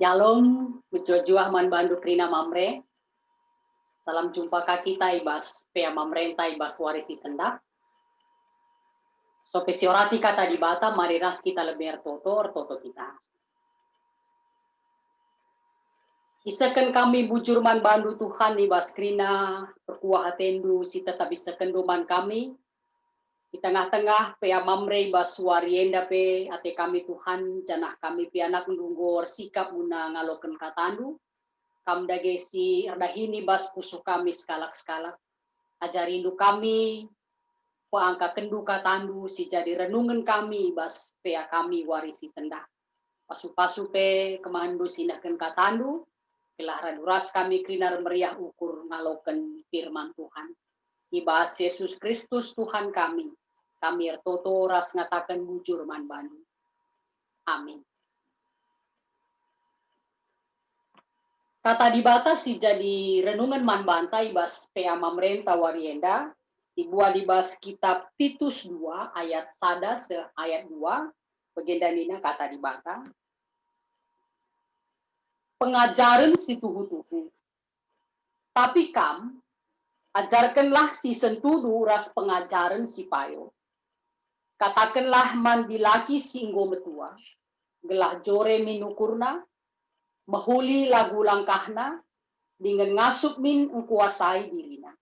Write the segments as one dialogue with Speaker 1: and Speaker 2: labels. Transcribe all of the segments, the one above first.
Speaker 1: Shalom, Jua man bandu krina mamre. Salam jumpa kita ibas pea mamrenta ibas warisi sendak. So pesiorati kata di bata mariras kita lebih toto kita. Isakan kami bujurman bandu Tuhan ibas krina perkuah atendu si tetap isakan doman kami. Di tengah-tengah pea mamre ibas warienda pe ate kami Tuhan janah kami pe anak nunggor sikap guna ngaloken katandu. Kamdage si erdahini bas pusu kami skalak-skalak. Ajarindu kami, peangka kendu katandu, si jadi renungan kami, bas pea kami warisi sendah. Pasu-pasu pe kemandu sinaken katandu, kelah raduras kami krinar meriah ukur ngaloken firman Tuhan. Ibas Yesus Kristus Tuhan kami ertoto ras ngatakan bujur man bandu. Amin. Kata di batas si jadi renungan man bantai bas pea mamrenta warienda dibuat di bas kitab Titus 2 ayat 1 se ayat 2 bagian kata di bata pengajaran si tuhu-tuhu tapi kam ajarkanlah si sentudu ras pengajaran si payo katakanlah man dilaki si inggo metua gelah jore minukurna mahuli lagu langkahna dengan ngasup min kuasai dirina.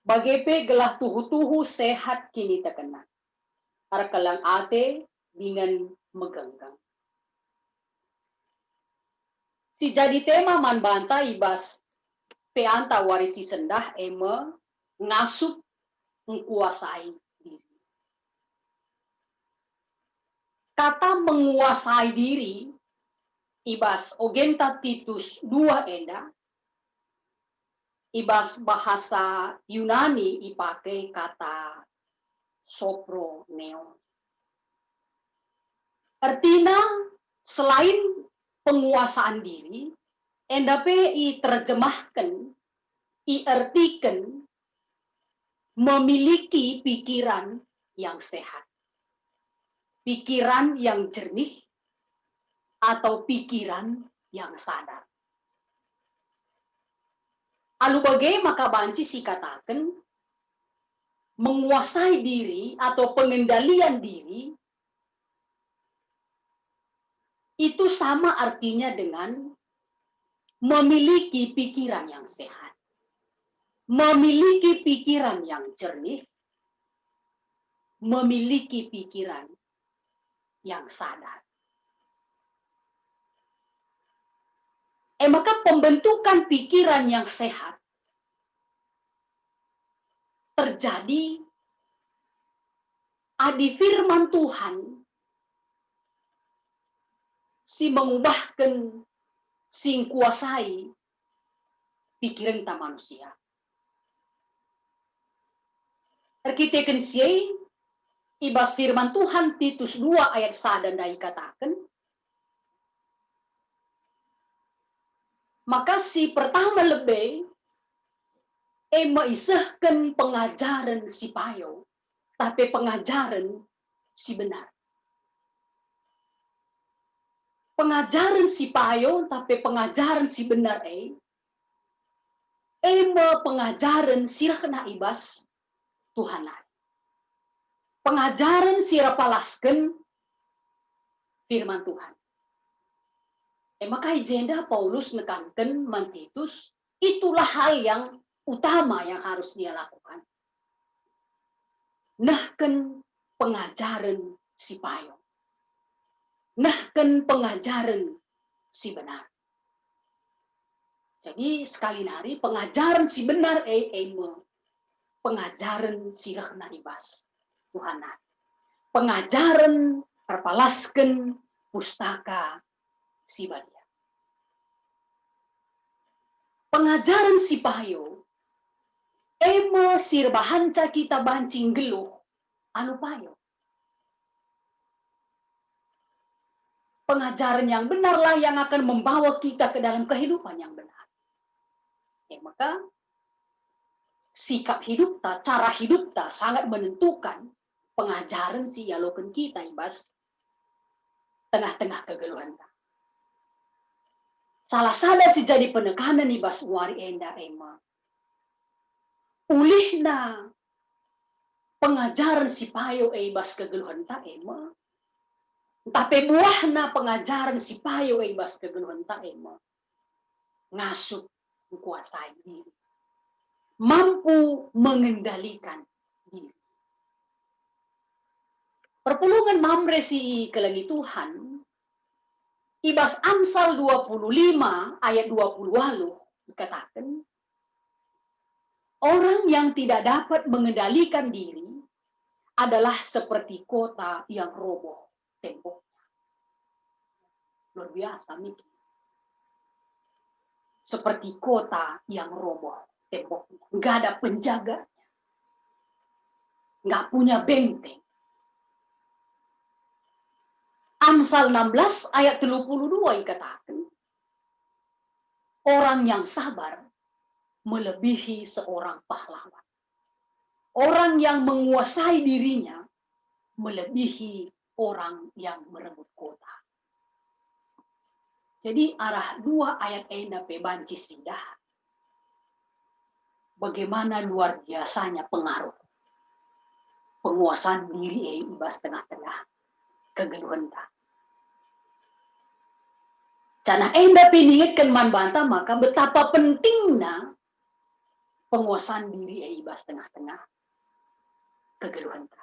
Speaker 1: Bagepe gelah tuhu-tuhu sehat kini terkena. Arkalang ate dengan meganggang. Si jadi tema man banta ibas peanta warisi sendah eme ngasup kuasai diri. Kata menguasai diri ibas ogenta Titus 2 enda ibas bahasa Yunani dipakai kata soproneo. Artinya selain penguasaan diri, endape terjemahkan, artikan memiliki pikiran yang sehat. Pikiran yang jernih atau pikiran yang sadar. Alu bagai maka banci si katakan menguasai diri atau pengendalian diri itu sama artinya dengan memiliki pikiran yang sehat. Memiliki pikiran yang jernih. Memiliki pikiran yang sadar. Maka pembentukan pikiran yang sehat terjadi adi firman Tuhan si mengubahkan sing kuasai pikiran ta manusia. Arkiteken siai ibas firman Tuhan Titus 2 ayat 1 dan katakan maka si pertama lebih meisahkan pengajaran si payo tapi pengajaran si benar. Pengajaran si payo tapi pengajaran si benar pengajaran sirah kena ibas Tuhan. Pengajaran sirah palaskan firman Tuhan. Maka agenda Paulus menekankan Titus, itulah hal yang utama yang harus dia lakukan. Nahkan pengajaran si payo. Nahkan pengajaran si benar. Jadi sekali nari pengajaran si benar pengajaran si rehna ibas Tuhan. Pengajaran terpalaskan pustaka si badia. Pengajaran si payo sirbahanca kita bancing geluh anu payo. Pengajaran yang benarlah yang akan membawa kita ke dalam kehidupan yang benar. Maka sikap hidup ta, cara hidup ta sangat menentukan pengajaran si yaloken kita ibas tengah-tengah kegeluhan ta. Salah sada si jadi penekanan ni bas wari enda ema. Ulihna pengajaran si payo bas kegeluhan ta ema. Tapi buahna pengajaran si payo bas kegeluhan ta ema. Ngasup kuasai diri. Mampu mengendalikan diri. Perpulungan mamre si kelangi Tuhan. Ibas Amsal 25 ayat 20 dikatakan, orang yang tidak dapat mengendalikan diri adalah seperti kota yang roboh temboknya. Luar biasa nih. Seperti kota yang roboh temboknya. Nggak ada penjaganya. Nggak punya benteng. Amsal 16 ayat 32 dikatakan, orang yang sabar melebihi seorang pahlawan. Orang yang menguasai dirinya melebihi orang yang merebut kota. Jadi arah dua ayat enda banci sidah. Bagaimana luar biasanya pengaruh penguasaan diri ibas tengah-tengah kegeluhan ta. Cana enda piningitkan man banta maka betapa pentingnya penguasaan diri ibas tengah-tengah kegeluhan ta.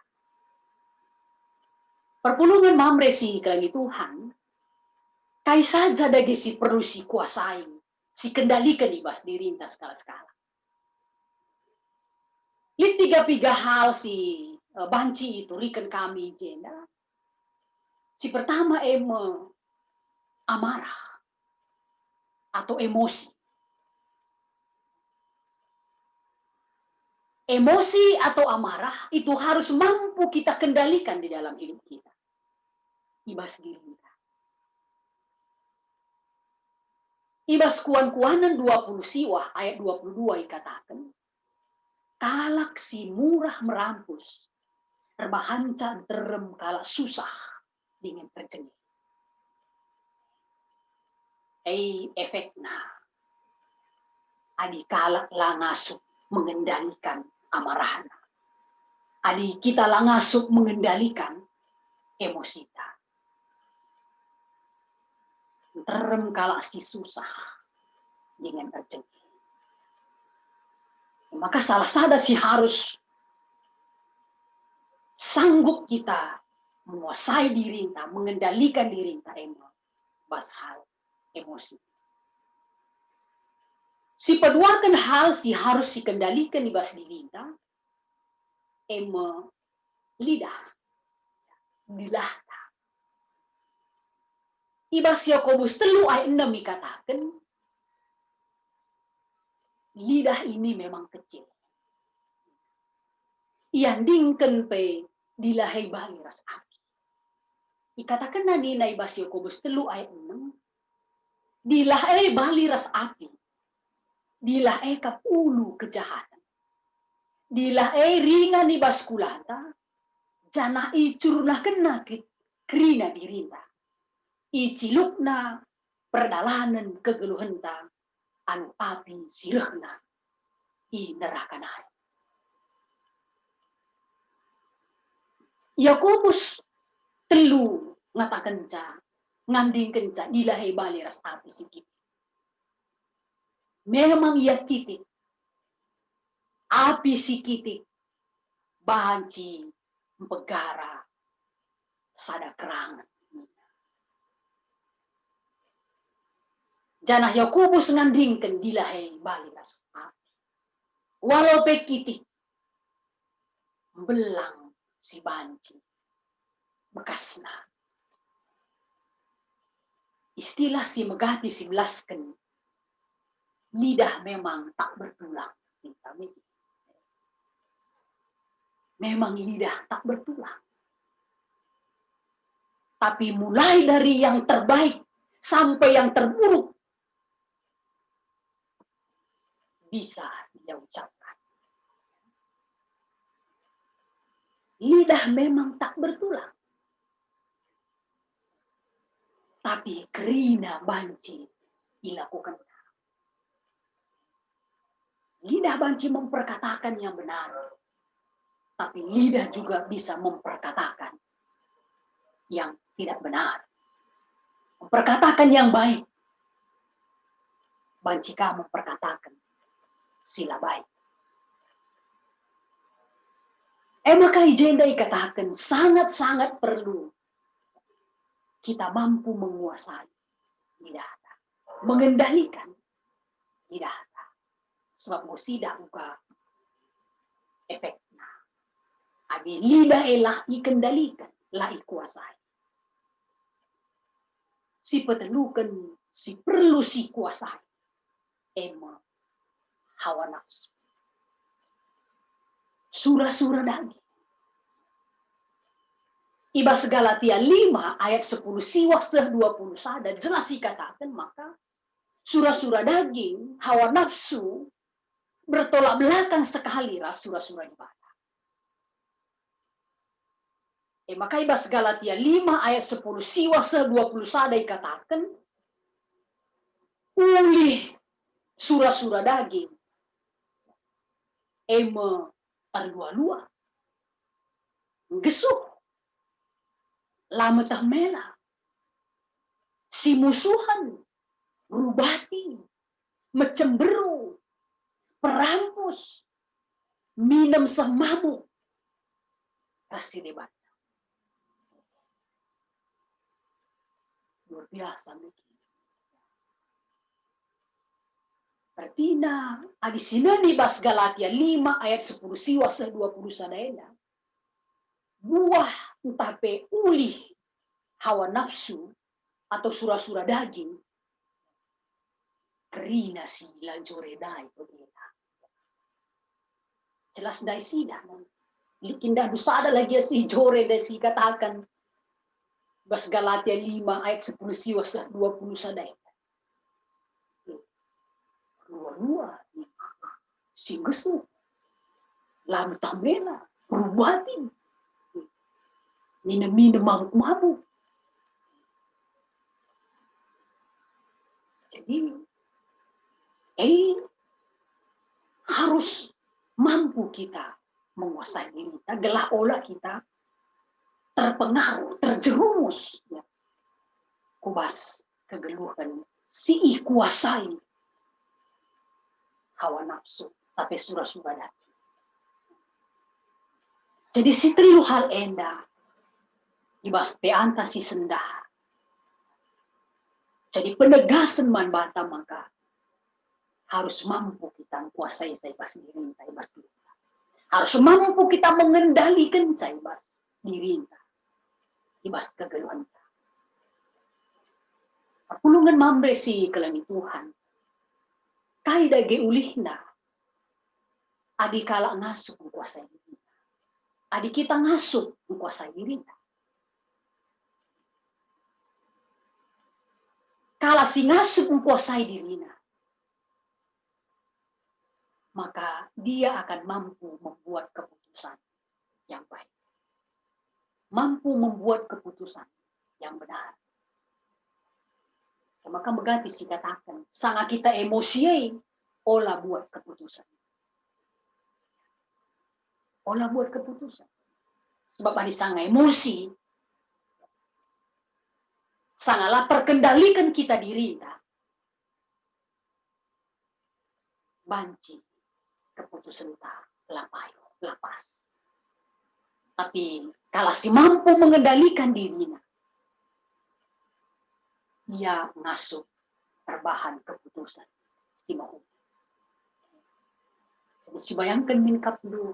Speaker 1: Perpulungan mamresi kelangi Tuhan, kai saja dagi si perlu si kuasai, si kendalikan ibas diri entah skala-skala. Li tiga hal si banci itu rikan kami jenda. Si pertama amarah atau emosi. Emosi atau amarah itu harus mampu kita kendalikan di dalam hidup kita. Ibas diri kita. Ibas kuan-kuanan 20 siwah ayat 22 dikatakan, kalak si murah merampus, terbahancan terem kalak susah dengan terjengih. Efekna adi kalak langasuk mengendalikan amarahna. Adi kita langasuk mengendalikan emosi kita. Terem kalak si susah dengan terjengih. Maka salah sada si harus sanggup kita menguasai diri kita, mengendalikan diri kita bas hal emosi. Si peduakan hal si harus dikendalikan di bas diri kita, lidah, dilah. Ibas Yakobus 3 ayat 6 dikatakan, lidah ini memang kecil. Iandingkan pe dilahai bali ras api. Ikatakan na ni na ibas Yakobus 3 ayat 6, dilahai bali ras api. Dilahai kapulu kejahatan. Dilahai ringan ibas kulata, jana icurna kena krina dirinta. Icilukna perdalanan kegeluhenta anu api sirahna i neraka nari. Yakobus 3 ngatakan ca nganding kenca dilahai bali ras api sikit. Memang ia titik api sikitik banci pegara sada kerangan. Janah Yakobus ngandingkan dilahai bali ras api. Walau pekitik belang si banci bekasna. Istilah si megati si belaskan, lidah memang tak bertulang. Memang lidah tak bertulang. Tapi mulai dari yang terbaik sampai yang terburuk bisa dia ucapkan. Lidah memang tak bertulang. Tapi kerina banci dilakukan. Lidah banci memperkatakan yang benar, tapi lidah juga bisa memperkatakan yang tidak benar. Memperkatakan yang baik, bancika memperkatakan sila baik. Maka Ijenda katakan sangat-sangat perlu kita mampu menguasai lidah, mengendalikan lidah. Sebab musida juga efeknya. Abi lidah elah dikendalikan, lah ikuasai. Si petelukan, si perlu si kuasai. Hawa nafsu. Surah-surah daging. Ibas Galatia 5 ayat 10 siwas 20 sada jelas dikatakan maka surah-surah daging, hawa nafsu bertolak belakang sekali surah-surah ibadah. Maka ibas Galatia 5 ayat 10 siwas 20 sada dikatakan ulih surah-surah daging arlua-lua gesuh lametah mela si musuhan rubati mecemberu perampus minum semabuk kasih debat luar biasa nih. Artinya, adi sinani bas Galatia 5 ayat 10 siwas 20 sadaena. Buah entah pe ulih hawa nafsu atau surah-surah daging. Kerina si lanjoredai begina. Jelas dai sida. Likinda dusada lagi si jore dai si katakan. Bas Galatia 5 ayat 10 siwas 20 sadaena. Dua-dua si gesu lalu tambela perubatin minum mabuk jadi harus mampu kita menguasai diri kita gelah olah kita terpengaruh terjerumus ya. Kubas kegeluhan si kuasai hawa nafsu tapi surah-surah daging. Jadi si trilu hal enda ibas peanta si sendah. Jadi penegasan man bata maka harus mampu kita menguasai saibas diri kita. Harus mampu kita mengendalikan saibas diri kita. Ibas kegeluhan kita. Perpulungan mamre si kelangi Tuhan. Kai dage ulihna. Adi kala ngasup menguasai diri. Adi kita ngasup menguasai diri. Kala si ngasup menguasai dirinya. Maka dia akan mampu membuat keputusan yang baik. Mampu membuat keputusan yang benar. Maka megati si katakan, sangat kita emosi, olah buat keputusan. Olah buat keputusan. Sebab ada sangat emosi, sangatlah perkendalikan kita diri kita. Banci keputusan kita lapas. Tapi kalau si mampu mengendalikan dirinya, dia ngasuh terbahan keputusan si mau. Jadi si bayangkan minkap dulu.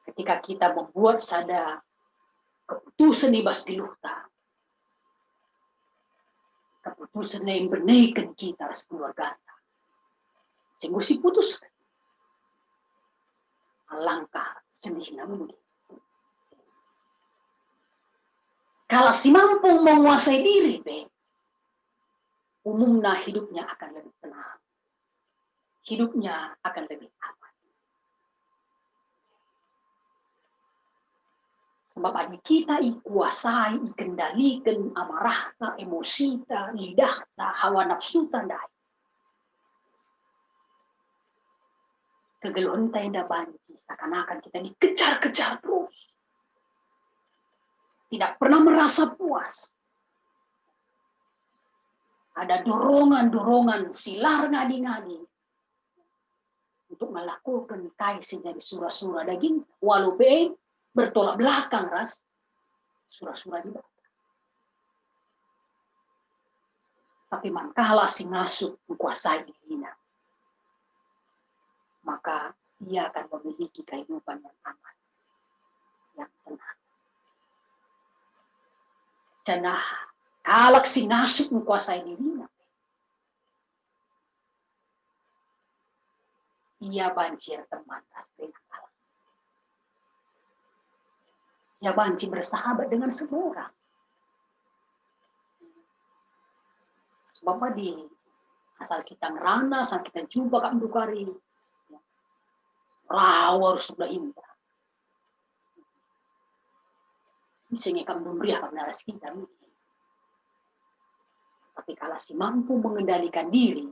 Speaker 1: Ketika kita membuat sada keputusan ibas di luhta. Keputusan yang benaikan kita keluarga. Sehingga si putuskan. Alangkah sedih namun. Kalau si mampu menguasai diri, umumnya hidupnya akan lebih tenang. Hidupnya akan lebih aman. Sebab ada kita ikuasai, ikendalikan amarah, emosi, lidah, hawa nafsu, tandai. Kegeluhan tenda banci, seakan-akan kita dikejar-kejar terus. Tidak pernah merasa puas. Ada dorongan-dorongan silar ngadi-ngadi untuk melakukan kaisi jadi surah-surah daging, walaupun bertolak belakang ras surah-surah di bawah. Tapi manakala si ngasuh menguasai dirinya, maka ia akan memiliki kehidupan yang aman, yang tenang. Cenah kalak si ngasuh menguasai dirinya, ia banjir teman dengan alam. Ia banjir bersahabat dengan semua orang. Sebab di asal kita ngerana, asal kita jumpa kak dukari, rawa harus sudah indah. Sehingga kami memberi naras kita. Tapi kalau si mampu mengendalikan diri,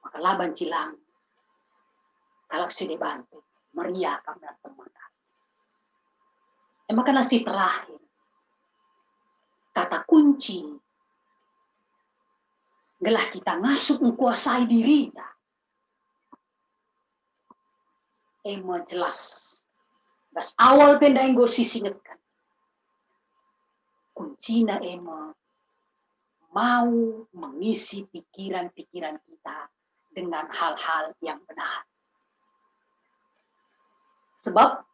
Speaker 1: maka laban cilang, kalau si dibantu, meriah kami dan teman. Maka nasi terakhir, kata kunci, gelah kita ngasuh menguasai diri. Emang jelas. Bas awal pendaing go sisingetkan. Kuncinya emang mau mengisi pikiran-pikiran kita dengan hal-hal yang benar. Sebab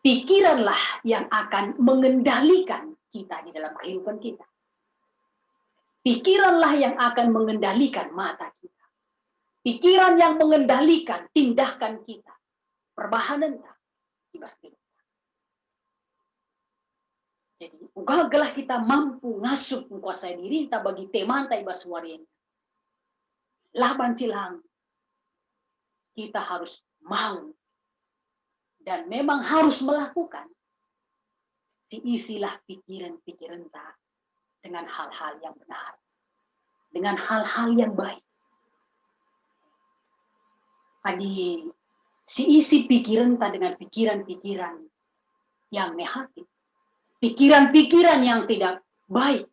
Speaker 1: pikiranlah yang akan mengendalikan kita di dalam kehidupan kita. Pikiranlah yang akan mengendalikan mata kita. Pikiran yang mengendalikan tindakan kita. Perbahanan ibas kita. Jadi, ugagalah kita mampu ngasuh menguasai diri kita bagi teman ibas warien. Laban cilang. Kita harus mau dan memang harus melakukan si isilah pikiran-pikiran kita dengan hal-hal yang benar, dengan hal-hal yang baik. Adi si isi pikiran kita dengan pikiran-pikiran yang negatif, pikiran-pikiran yang tidak baik,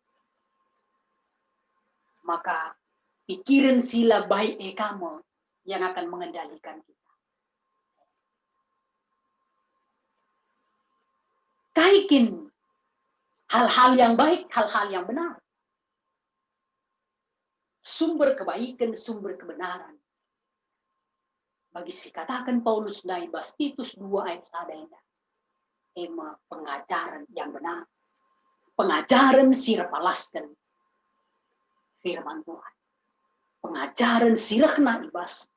Speaker 1: maka pikiran sila baik kamu yang akan mengendalikan kita. Kaikin hal-hal yang baik, hal-hal yang benar. Sumber kebaikan, sumber kebenaran. Bagi si katakan Paulus dari Titus 2 ayat 1. Ema pengajaran yang benar. Pengajaran sirah palaskan firman Tuhan. Pengajaran sirahna ibas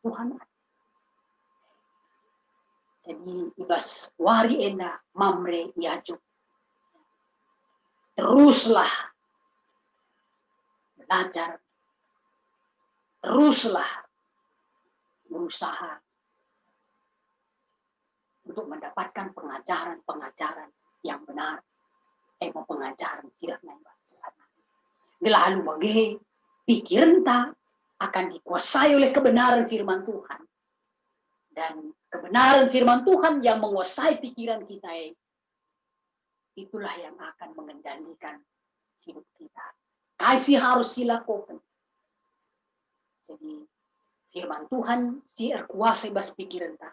Speaker 1: Tuhan. Jadi ibas wari enda mamre yajuk. Teruslah belajar. Teruslah berusaha untuk mendapatkan pengajaran-pengajaran yang benar. Emang pengajaran sirahna ibas Tuhan. Lalu bagi pikiran ta akan dikuasai oleh kebenaran firman Tuhan. Dan kebenaran firman Tuhan yang menguasai pikiran kita, itulah yang akan mengendalikan hidup kita. Kasih harus dilakukan. Jadi firman Tuhan si kuasa bas pikiran kita,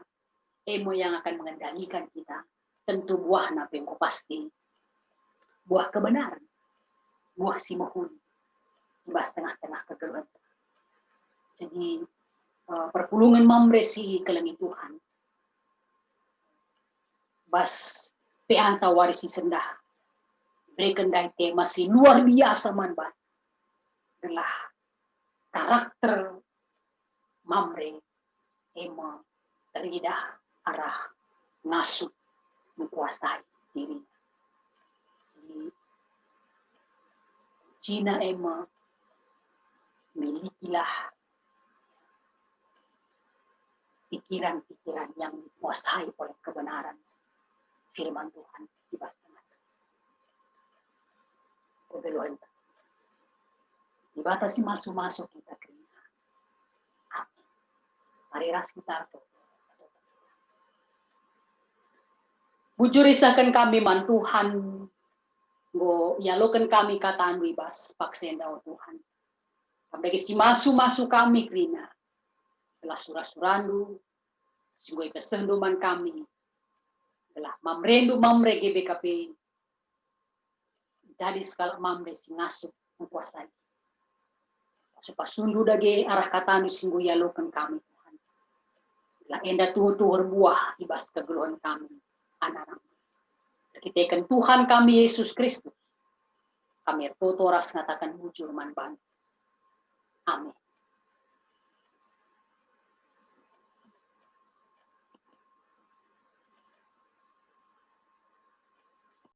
Speaker 1: emo yang akan mengendalikan kita. Tentu buah napi yang pasti, buah kebenaran, buah si mahun, bas tengah-tengah kegeluhan. Jadi perpulungan mamresi kelengi Tuhan. Bas peanta warisi sendah. Berikan dari tema si luar biasa manbat. Adalah karakter mamre ema teridah arah ngasuh menguasai diri. Cina ema milikilah pikiran-pikiran yang dikuasai oleh kebenaran firman Tuhan di tengah. Kebeloan. Dibatasi masuk-masuk kita kerina. Amin. Mari ras kita tuh. Bujur isakan kami man Tuhan. Go yalokan kami kataan bebas paksen daw Tuhan. Kabagi si masu kami krina. Telah surah-surandu. Sungguh kesenduman kami. Telah mamrendu mamre GBKP. Jadi sekali mamre si ngasuh menguasai. Supaya sundu dage arah kataan sungguh yalokan kami Tuhan. Telah enda tuh buah ibas kegeluhan kami. Anak-anak. Kita ikan Tuhan kami Yesus Kristus. Kami totoras ngatakan bujur man bantu. Amin.